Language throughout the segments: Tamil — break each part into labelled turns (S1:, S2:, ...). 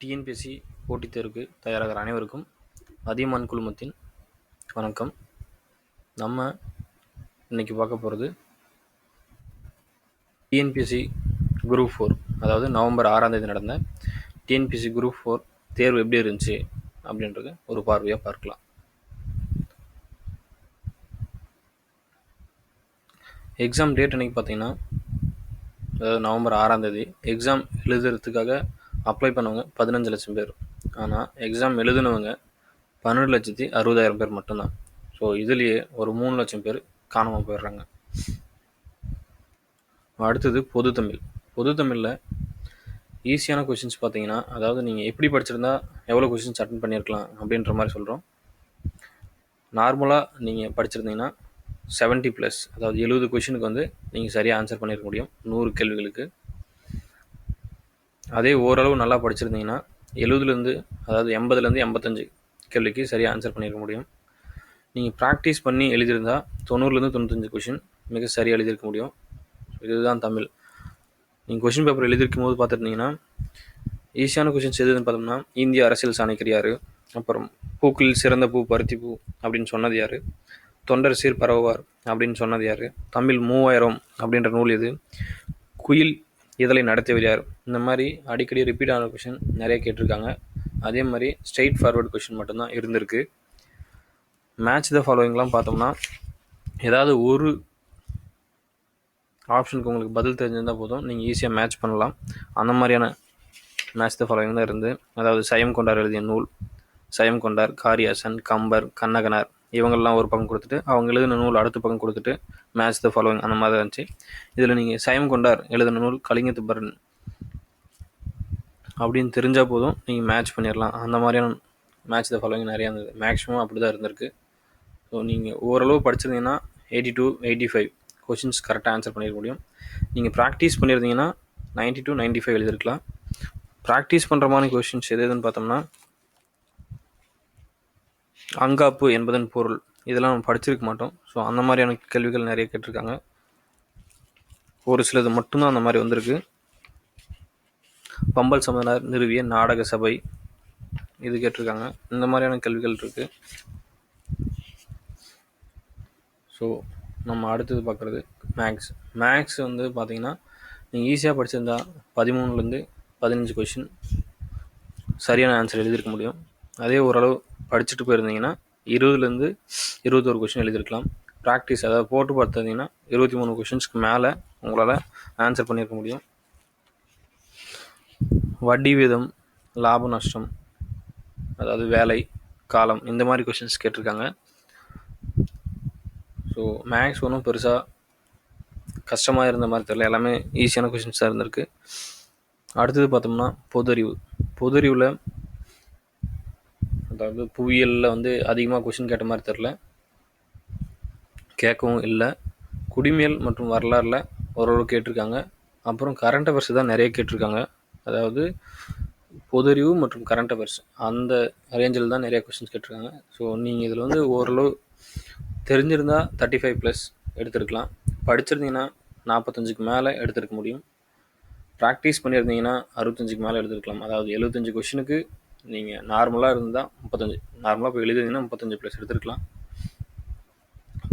S1: டிஎன்பிஎஸ்சி போட்டித் தேர்வுக்கு தயாராகிற அனைவருக்கும் அதியமான் குழுமத்தின் வணக்கம். நம்ம இன்னைக்கு பார்க்க போகிறது டிஎன்பிஎஸ்சி குரூப் 4, அதாவது நவம்பர் 6ஆம் தேதி நடந்த டிஎன்பிஎஸ்சி குரூப் 4 தேர்வு எப்படி இருந்துச்சு அப்படின்றது ஒரு பார்வையாக பார்க்கலாம். எக்ஸாம் டேட் அன்றைக்கி பார்த்தீங்கன்னா, அதாவது நவம்பர் 6ஆம் தேதி எக்ஸாம் எழுதுறதுக்காக அப்ளை பண்ணவங்க 15 லட்சம் பேர். ஆனால் எக்ஸாம் எழுதுனவங்க 12,60,000 பேர் மட்டும்தான். ஸோ இதுலேயே ஒரு 3 லட்சம் பேர் காணாமல் போயிடுறாங்க. அடுத்தது பொது தமிழில் ஈஸியான கொஷின்ஸ் பார்த்தீங்கன்னா, அதாவது நீங்கள் எப்படி படிச்சிருந்தா எவ்வளோ கொஷின்ஸ் அட்டன் பண்ணியிருக்கலாம் அப்படின்ற மாதிரி சொல்கிறோம். நார்மலாக நீங்கள் படிச்சிருந்தீங்கன்னா 70+, அதாவது 70 கொஷினுக்கு வந்து நீங்கள் சரியாக ஆன்சர் பண்ணியிருக்க முடியும் 100 கேள்விகளுக்கு. அதே ஓரளவு நல்லா படிச்சிருந்தீங்கன்னா 70 அதாவது 80 85 கேள்விக்கு சரியாக ஆன்சர் பண்ணியிருக்க முடியும். நீங்கள் ப்ராக்டிஸ் பண்ணி எழுதியிருந்தால் 90 95 கொஷின் மிக சரியாக எழுதியிருக்க முடியும். இதுதான் தமிழ். நீங்கள் கொஷின் பேப்பர் எழுதியிருக்கும் போது பார்த்துருந்தீங்கன்னா ஈஸியான கொஷின்ஸ் எதுன்னு பார்த்தோம்னா, இந்திய அரசியல் சாணக்கியர் யார், அப்புறம் பூக்களில் சிறந்த பூ பருத்தி பூ அப்படின்னு சொன்னது யார், தொண்டர் சீர் பரவுவார் அப்படின்னு சொன்னது யார், தமிழ் 3000 அப்படின்ற நூல் எது, குயில் இதழை நடத்தியவர் யார், இந்த மாதிரி அடிக்கடி ரிப்பீட் ஆன கொஷின் நிறைய கேட்டிருக்காங்க. அதே மாதிரி ஸ்ட்ரெயிட் ஃபார்வர்டு கொஷின் மட்டும்தான் இருந்திருக்கு. மேட்ச் த ஃபாலோவிங்லாம் பார்த்தோம்னா, ஏதாவது ஒரு ஆப்ஷனுக்கு உங்களுக்கு பதில் தெரிஞ்சிருந்தால் போதும், நீங்கள் ஈஸியாக மேட்ச் பண்ணலாம். அந்த மாதிரியான மேட்ச் த ஃபாலோவிங் தான் இருந்து, அதாவது சயம் கொண்டார் எழுதிய நூல், சயம் கொண்டார், காரியாசன், கம்பர், கண்ணகனார் இவங்கெல்லாம் ஒரு பக்கம் கொடுத்துட்டு, அவங்க எழுதின நூல் அடுத்த பக்கம் கொடுத்துட்டு மேட்ச் த ஃபாலோவிங் அந்த மாதிரி தான் இருந்துச்சு. இதில் நீங்கள் சயம் கொண்டார் எழுதின நூல் கலிங்கத்து பரண் அப்படின்னு தெரிஞ்சால் போதும், நீங்கள் மேட்ச் பண்ணிடலாம். அந்த மாதிரியான மேட்ச் த ஃபாலோவிங் நிறையா இருந்தது. மேக்ஸிமம் அப்படி தான் இருந்திருக்கு. ஸோ நீங்கள் ஓரளவு படிச்சிருந்தீங்கன்னா 82 85 கொஷின்ஸ் கரெக்டாக ஆன்சர் பண்ணியிருக்க முடியும். நீங்கள் ப்ராக்டிஸ் பண்ணியிருந்தீங்கன்னா 90 95 எழுதியிருக்கலாம். ப்ராக்டிஸ் பண்ணுற மாதிரி கொஷின்ஸ் எதுன்னு பார்த்தோம்னா, அங்காப்பு என்பதன் பொருள் இதெல்லாம் நம்ம படிச்சிருக்க மாட்டோம். ஸோ அந்த மாதிரியான கேள்விகள் நிறைய கேட்டிருக்காங்க. ஒரு சிலது மட்டும்தான் அந்த மாதிரி வந்திருக்கு. பம்பல் சமணர் நிறுவிய நாடக சபை இது கேட்டிருக்காங்க. இந்த மாதிரியான கேள்விகள் இருக்குது. ஸோ நம்ம அடுத்தது பார்க்குறது மேக்ஸ் வந்து பார்த்திங்கன்னா, நீங்கள் ஈஸியாக படிச்சிருந்தா 13 15 கொஷின் சரியான ஆன்சர் எழுதியிருக்க முடியும். அதே ஓரளவு படிச்சுட்டு போயிருந்தீங்கன்னா 20 21 கொஷின் எழுதியிருக்கலாம். ப்ராக்டிஸ் அதாவது போட்டு பார்த்துருந்தீங்கன்னா 23 கொஷின்ஸ்க்கு மேலே உங்களால் ஆன்சர் பண்ணியிருக்க முடியும். வட்டி வீதம், லாப நஷ்டம், அதாவது வேலை காலம், இந்த மாதிரி கொஷின்ஸ் கேட்டிருக்காங்க. ஸோ மேக்ஸ் ஒன்றும் பெருசாக கஷ்டமாக இருந்த மாதிரி தெரியல, எல்லாமே ஈஸியான கொஷின்ஸாக இருந்திருக்கு. அடுத்தது பார்த்தோம்னா பொதறிவில் அதாவது புவியியலில் வந்து அதிகமாக கொஷின் கேட்ட மாதிரி தெரில, கேட்கவும் இல்லை. குடிமையல் மற்றும் வரலாறில் ஓரளவு கேட்டிருக்காங்க. அப்புறம் கரண்ட் அஃபேர்ஸ் தான் நிறைய கேட்டிருக்காங்க. அதாவது பொதறிவு மற்றும் கரண்ட் அஃபேர்ஸ் அந்த ரேஞ்சில் தான் நிறைய கொஷின்ஸ் கேட்டிருக்காங்க. ஸோ நீங்கள் இதில் வந்து ஓரளவு தெரிஞ்சிருந்தால் 35+ எடுத்துருக்கலாம். படிச்சிருந்தீங்கன்னா 45க்கு மேலே எடுத்துருக்க முடியும். ப்ராக்டிஸ் பண்ணியிருந்தீங்கன்னா 65க்கு மேலே எடுத்துருக்கலாம். அதாவது 75 கொஷினுக்கு நீங்கள் நார்மலாக இருந்தால் 35, நார்மலாக போய் எழுதிருந்தீங்கன்னா 35+ எடுத்துருக்கலாம்.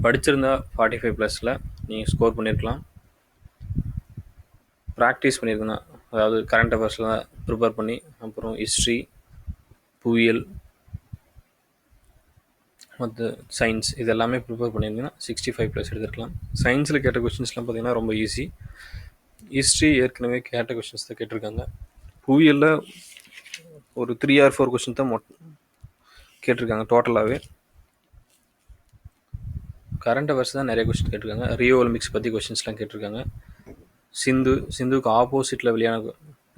S1: படிச்சிருந்தா 45+ல் நீங்கள் ஸ்கோர் பண்ணியிருக்கலாம். ப்ராக்டிஸ் பண்ணியிருந்தீங்கன்னா, அதாவது கரண்ட் அஃபேர்ஸில் ப்ரிப்பேர் பண்ணி, அப்புறம் ஹிஸ்ட்ரி, புவியியல் மற்ற சயின்ஸ் இது எல்லாமே ப்ரிப்பேர் பண்ணியிருந்தீங்கன்னா 65+ எடுத்துருக்கலாம். சயின்ஸில் கேட்ட கொஷின்ஸ்லாம் பார்த்திங்கன்னா ரொம்ப ஈஸி. ஹிஸ்ட்ரி ஏற்கனவே கேட்ட கொஷின்ஸ் தான் கேட்டிருக்காங்க. புவியியலில் ஒரு 3 or 4 கொஷின் தான் கேட்டிருக்காங்க டோட்டலாகவே. கரண்ட் அஃபேர்ஸ் தான் நிறைய கொஷின் கேட்டிருக்காங்க. ரியோ ஒலிம்பிக்ஸ் பற்றி கொஷின்ஸ்லாம் கேட்டிருக்காங்க. சிந்துவுக்கு ஆப்போசிட்டில் வெளியான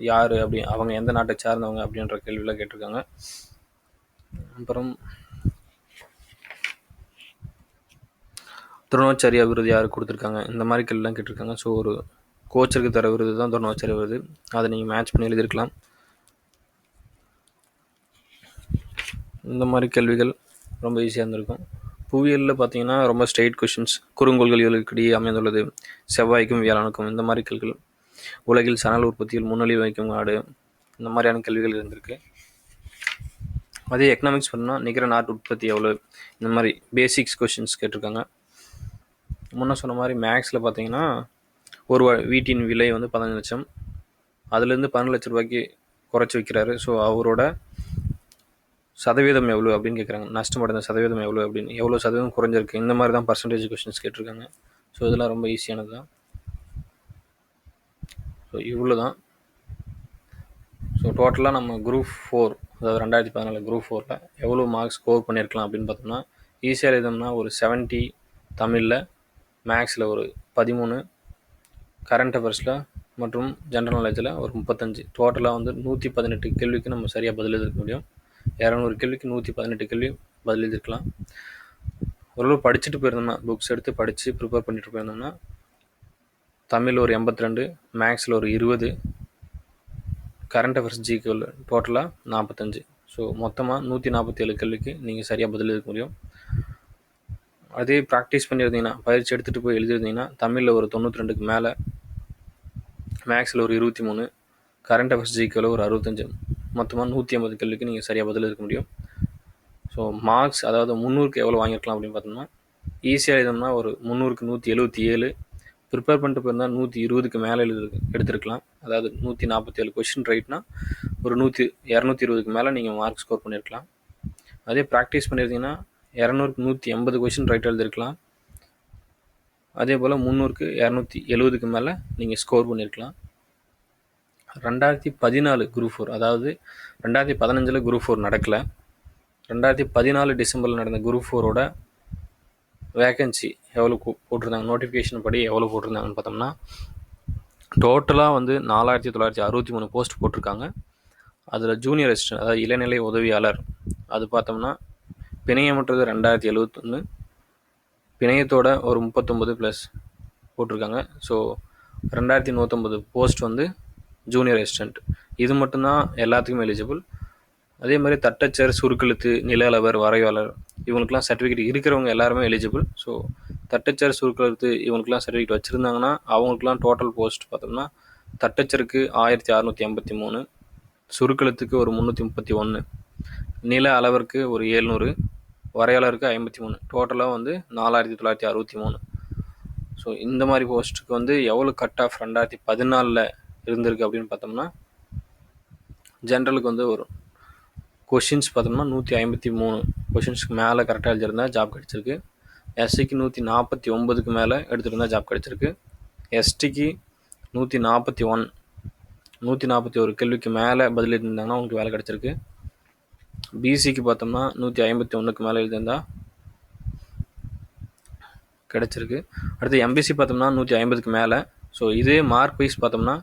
S1: யார் அப்படி, அவங்க எந்த நாட்டை சார்ந்தவங்க அப்படின்ற கேள்வியெலாம் கேட்டிருக்காங்க. அப்புறம் துரோணாச்சாரியா விருது யாருக்கு கொடுத்துருக்காங்க, இந்த மாதிரி கேள்விலாம் கேட்டிருக்காங்க. ஸோ ஒரு கோச்சருக்கு தர விருது தான் துரோணாச்சாரியா விருது. அதை நீங்கள் மேட்ச் பண்ணி எழுதியிருக்கலாம். இந்த மாதிரி கேள்விகள் ரொம்ப ஈஸியாக இருந்திருக்கும். புவியியலில் பார்த்தீங்கன்னா ரொம்ப ஸ்ட்ரெயிட் கொஷின்ஸ். குறுங்கோள்கள் இவர்களுக்கிடையே அமைந்துள்ளது, செவ்வாய்க்கும் வியாழனுக்கும், இந்த மாதிரி கேள்விகள். உலகில் சணல் உற்பத்தியில் முன்னணி வகிக்கும் நாடு, இந்த மாதிரியான கேள்விகள் இருந்திருக்கு. அதே எக்கனாமிக்ஸ் பண்ணால் நிகர நாட்டு உற்பத்தி எவ்வளோ, இந்த மாதிரி பேசிக்ஸ் கொஷின்ஸ் கேட்டிருக்காங்க. முன்ன சொன்ன மாதிரி மேக்ஸில் பார்த்தீங்கன்னா ஒரு வீட்டின் விலை வந்து 15 லட்சம், அதுலேருந்து 12 லட்ச ரூபாய்க்கு குறைச்சி வைக்கிறாரு. ஸோ அவரோட சதவீதம் எவ்வளோ அப்படின்னு கேட்குறாங்க. நஷ்டமடைந்த சதவீதம் எவ்வளோ அப்படின்னு, எவ்வளோ சதவீதம் குறைஞ்சிருக்கு, இந்த மாதிரி தான் பர்சன்டேஜ் கொஷின்ஸ் கேட்டிருக்காங்க. ஸோ இதெல்லாம் ரொம்ப ஈஸியானது தான். ஸோ இவ்வளோ தான். ஸோ டோட்டலாக நம்ம குரூப் 4, அதாவது 2014 குரூப் 4ல் எவ்வளோ மார்க்ஸ் ஸ்கோர் பண்ணியிருக்கலாம் அப்படின்னு பார்த்தோம்னா, ஈஸியாக எழுதணும்னா ஒரு 70 தமிழில், மேக்ஸில் ஒரு 13, கரண்ட் அஃபேர்ஸில் மற்றும் ஜென்ரல் நாலேஜில் ஒரு 35, டோட்டலாக வந்து 118 கேள்விக்கு நம்ம சரியாக பதில் எழுதிருக்க முடியும். 200 கேள்விக்கு 118 கேள்வி பதில் எழுதிருக்கலாம். ஓரளவு படிச்சுட்டு போயிருந்தோம்னா, புக்ஸ் எடுத்து படித்து ப்ரிப்பேர் பண்ணிட்டு போயிருந்தோம்னா தமிழ் ஒரு 82, மேக்ஸில் ஒரு 20, கரண்ட் அஃபேர்ஸ் ஜிகேவில் டோட்டலாக 45. ஸோ மொத்தமாக 147 கேள்விக்கு நீங்கள் சரியாக பதில் எழுத முடியும். அதே ப்ராக்டிஸ் பண்ணியிருந்தீங்கன்னா, பயிற்சி எடுத்துகிட்டு போய் எழுதியிருந்தீங்கன்னா தமிழில் ஒரு 92க்கு மேலே, மேக்ஸில் ஒரு 23, கரண்ட் அஃபேர்ஸ் ஜிகேவில் ஒரு 65, மொத்தமாக 150 கேள்விக்கு நீங்கள் சரியாக பதில் எழுத முடியும். ஸோ மார்க்ஸ் அதாவது 300க்கு எவ்வளோ வாங்கியிருக்கலாம் அப்படின்னு பார்த்தோம்னா, ஈஸியாக எழுதணும்னா ஒரு 300க்கு 177, ப்ரிப்பேர் பண்ணிட்டு போயிருந்தால் 120க்கு மேலே எடுத்துருக்கலாம். அதாவது 147 கொஷின் ரைட்னா ஒரு 220க்கு மேலே நீங்கள் மார்க் ஸ்கோர் பண்ணியிருக்கலாம். அதே ப்ராக்டிஸ் பண்ணியிருந்தீங்கன்னா 200க்கு 180 கொஷின் ரைட் எழுதிருக்கலாம். அதே போல் 300க்கு 270க்கு மேலே நீங்கள் ஸ்கோர் பண்ணியிருக்கலாம். 2014 குரூப் 4, அதாவது 2015 குரூப் 4 நடக்கலை, 2014 டிசம்பரில் நடந்த குரூப் 4ஓட வேக்கன்சி எவ்வளோ போட்டிருந்தாங்க, நோட்டிஃபிகேஷன் படி எவ்வளோ போட்டிருந்தாங்கன்னு பார்த்தோம்னா, டோட்டலாக வந்து 4963 போஸ்ட் போட்டிருக்காங்க. அதில் ஜூனியர் அசிஸ்டன்ட், அதாவது இளநிலை உதவியாளர், அது பார்த்தோம்னா பிணையமற்றது 2071, பிணையத்தோட ஒரு 39 ப்ளஸ் போட்டிருக்காங்க. ஸோ 2150 போஸ்ட் வந்து ஜூனியர் அசிஸ்டன்ட். இது மட்டும்தான் எல்லாத்துக்குமே எலிஜிபிள். அதே மாதிரி தட்டச்சர், சுருக்கெழுத்து, நில அளவர், வரைவாளர், இவங்களுக்குலாம் சர்டிஃபிகேட் இருக்கிறவங்க எல்லாருமே எலிஜிபிள். ஸோ தட்டச்சர், சுருக்கெழுத்து இவங்களுக்குலாம் சர்டிஃபிகேட் வச்சுருந்தாங்கன்னா அவங்களுக்குலாம் டோட்டல் போஸ்ட் பார்த்தோம்னா, தட்டச்சருக்கு 1653, சுருக்கெழுத்துக்கு ஒரு 331, நில அளவருக்கு ஒரு 700, வரையாளருக்கு 53, டோட்டலாக வந்து 4963. ஸோ இந்த மாதிரி போஸ்ட்டுக்கு வந்து எவ்வளோ கட் ஆஃப் 2014 இருந்திருக்கு அப்படின்னு பார்த்தோம்னா, ஜென்ரலுக்கு வந்து ஒரு கொஷின்ஸ் பார்த்தோம்னா 153 கொஷின்ஸ்க்கு மேலே கரெக்டாக எழுதியிருந்தால் ஜாப் கிடச்சிருக்கு. எஸ்சிக்கு 149க்கு மேலே எடுத்துருந்தால் ஜாப் கிடச்சிருக்கு. எஸ்டிக்கு 141, 141 கேள்விக்கு மேலே பதில் எழுதியிருந்தாங்கன்னா உங்களுக்கு வேலை கிடச்சிருக்கு. பிசிக்கு பார்த்தோம்னா 151க்கு மேலே எழுதியிருந்தால் கிடச்சிருக்கு. அடுத்து எம்பிசி பார்த்தோம்னா 150க்கு மேலே. ஸோ இதே மார்க் வைஸ் பார்த்தோம்னா,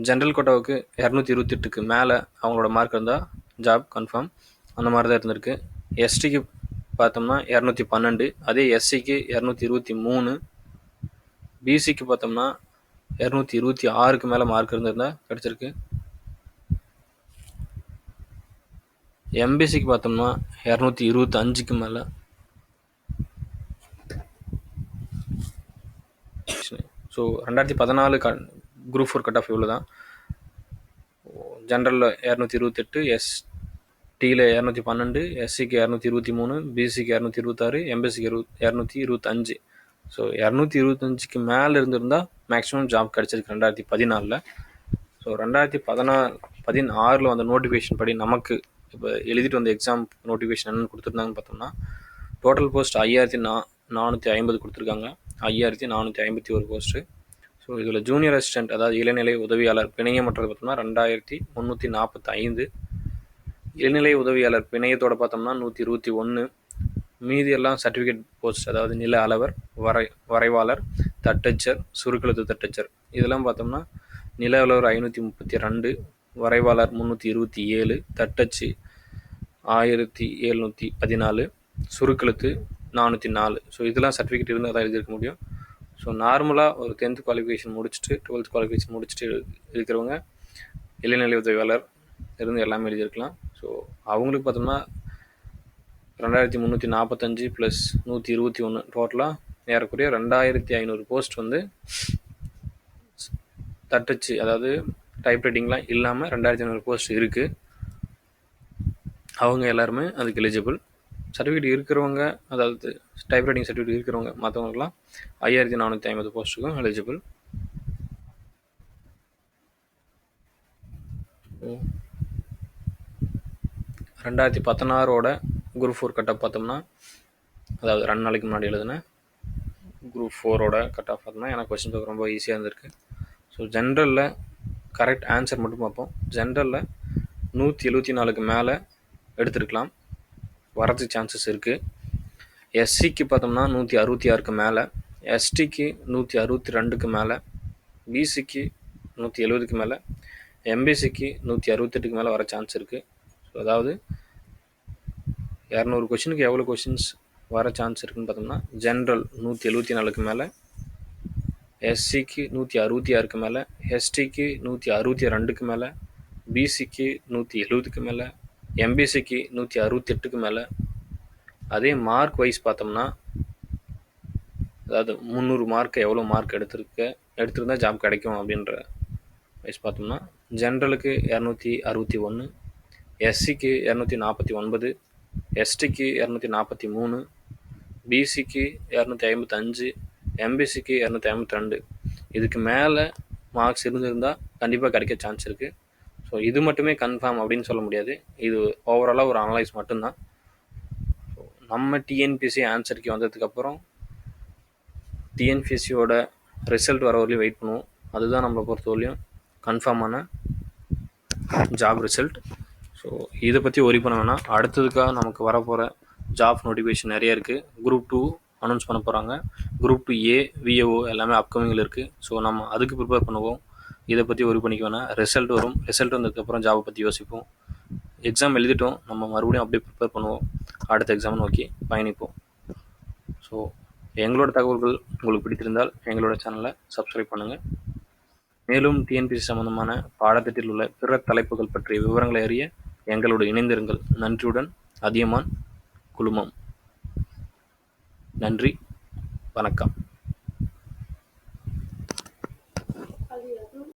S1: ஜென்ரல் கோட்டாவுக்கு 228க்கு மேலே அவங்களோட மார்க் இருந்தால் ஜாப் கன்ஃபார்ம், அந்த மாதிரி தான் இருந்திருக்கு. எஸ்டிக்கு பார்த்தோம்னா 212, அதே எஸ்சிக்கு 223, பிசிக்கு பார்த்தோம்னா 226க்கு மேலே மார்க் இருந்திருந்தால் கிடச்சிருக்கு. எம்பிசிக்கு பார்த்தோம்னா 225க்கு மேலே. ஸோ 2014 குரூப் 4 கட் ஆஃப் இவ்வளோ தான். ஜென்ரலில் 228, எஸ்டியில் 212, எஸ்சிக்கு 223, பிசிக்கு 226, எம்பிசிக்கு 225. ஸோ 225க்கு மேலே இருந்திருந்தால் மேக்ஸிமம் ஜாப் கிடச்சிருக்கு 2014. ஸோ 2016 வந்த நோட்டிஃபிகேஷன் படி நமக்கு இப்போ எழுதிட்டு வந்த எக்ஸாம் நோட்டிஃபிகேஷன் என்னென்னு கொடுத்துருந்தாங்கன்னு பார்த்தோம்னா, டோட்டல் போஸ்ட் 5450 கொடுத்துருக்காங்க, 5451 போஸ்ட்டு. ஸோ இதில் ஜூனியர் அசிஸ்டன்ட், அதாவது இளநிலை உதவியாளர் பிணையமற்றது பார்த்தோம்னா 2345, இளநிலை உதவியாளர் பிணையத்தோடு பார்த்தோம்னா 121, மீதி எல்லாம் சர்டிஃபிகேட் போஸ்ட், அதாவது நில அளவர், வரைவாளர், தட்டச்சர், சுருக்கெழுத்து தட்டச்சர், இதெல்லாம் பார்த்தோம்னா நில அளவர் 532, வரைவாளர் 327, தட்டச்சு 1714, சுருக்கெழுத்து 404. ஸோ இதெல்லாம் சர்டிஃபிகேட் இருந்தால் தான் எழுதியிருக்க முடியும். ஸோ நார்மலாக ஒரு 10th குவாலிஃபிகேஷன் முடிச்சுட்டு 12th குவாலிஃபிகேஷன் முடிச்சுட்டு இருக்கிறவங்க இளநிலை உதவியாளர் இருந்து எல்லாமே எழுதியிருக்கலாம். ஸோ அவங்களுக்கு பார்த்தோம்னா 2345 ப்ளஸ் 121, டோட்டலாக ஏறக்குறைய 2500 போஸ்ட் வந்து தட்டச்சு, அதாவது டைப்ரைட்டிங்லாம் இல்லாமல் 2500 போஸ்ட் இருக்குது. அவங்க எல்லாருமே அதுக்கு எலிஜிபிள். சர்டிஃபிகேட் இருக்கிறவங்க, அதாவது டைப்ரைட்டிங் சர்டிஃபிகேட் இருக்கிறவங்க மற்றவங்கலாம் 5450 போஸ்ட்டுக்கும் எலிஜிபிள். 2016 குரூப் 4 கட் ஆஃப் பார்த்தோம்னா, அதாவது 2 நாளைக்கு முன்னாடி எழுதுன குரூப் 4 கட் ஆஃப் பார்த்தோம்னா எனக்கு கொஸ்டின் பேப்பர் ரொம்ப ஈஸியாக இருந்திருக்கு. ஸோ ஜென்ரலில் கரெக்ட் ஆன்சர் மட்டும் பார்ப்போம். ஜென்ரலில் 174க்கு மேலே எடுத்துருக்கலாம், வரதுக்கு சான்சஸ் இருக்குது. எஸ்சிக்கு பார்த்தோம்னா 166க்கு மேலே, எஸ்டிக்கு 162க்கு மேலே, பிசிக்கு 170க்கு மேலே, எம்பிசிக்கு 168க்கு மேலே வர சான்ஸ் இருக்குது. ஸோ அதாவது 200 கொஷினுக்கு எவ்வளோ கொஷின்ஸ் வர சான்ஸ் இருக்குதுன்னு பார்த்தோம்னா, ஜென்ரல் 174க்கு மேலே, எஸ்சிக்கு 166க்கு மேலே, எஸ்டிக்கு 162க்கு மேலே, பிசிக்கு 170க்கு மேலே, எம்பிசிக்கு 168க்கு மேலே. அதே மார்க் வைஸ் பார்த்தோம்னா, அதாவது 300 மார்க் எவ்வளோ மார்க் எடுத்திருந்தால் ஜாப் கிடைக்கும் அப்படின்ற வைஸ் பார்த்தோம்னா, ஜென்ரலுக்கு 261, எஸ்சிக்கு 249, எஸ்டிக்கு 243, பிசிக்கு 255, எம்பிசிக்கு 252. இதுக்கு மேலே மார்க்ஸ் இருந்திருந்தால் கண்டிப்பாக கிடைக்க சான்ஸ் இருக்குது. ஸோ இது மட்டுமே கன்ஃபார்ம் அப்படின்னு சொல்ல முடியாது, இது ஓவராலாக ஒரு அனலைஸ் மட்டும்தான். நம்ம டிஎன்பிஎஸ்சி ஆன்சருக்கு வந்ததுக்கப்புறம் டிஎன்பிஎஸ்சியோட ரிசல்ட் வர வரலையும் வெயிட் பண்ணுவோம். அதுதான் நம்மளை பொறுத்தவரையும் கன்ஃபார்மான ஜாப் ரிசல்ட். ஸோ இதை பற்றி ஒரி பண்ண வேணாம். அடுத்ததுக்காக நமக்கு வரப்போகிற ஜாப் நோட்டிஃபிகேஷன் நிறைய இருக்குது. குரூப் 2 அனௌன்ஸ் பண்ண போகிறாங்க, குரூப் 2A, விஏஓ எல்லாமே அப்கமிங்கில் இருக்குது. ஸோ நம்ம அதுக்கு ப்ரிப்பேர் பண்ணுவோம். இதை பற்றி ஒரி பண்ணிக்க வேணாம். ரிசல்ட் வரும், ரிசல்ட் வந்ததுக்கப்புறம் ஜாபை பற்றி யோசிப்போம். எக்ஸாம் எழுதிட்டோம், நம்ம மறுபடியும் அப்படியே ப்ரிப்பேர் பண்ணுவோம், அடுத்த எக்ஸாம் நோக்கி பயணிப்போம். ஸோ எங்களோட தகவல்கள் உங்களுக்கு பிடித்திருந்தால் எங்களோட சேனலை சப்ஸ்கிரைப் பண்ணுங்கள். மேலும் டிஎன்பிஎஸ்சி சம்பந்தமான பாடத்திட்டத்தில் உள்ள பிற தலைப்புகள் பற்றிய விவரங்களை அறிய எங்களோடு இணைந்திருங்கள். நன்றியுடன் அதியமான் குழுமம். நன்றி, வணக்கம்.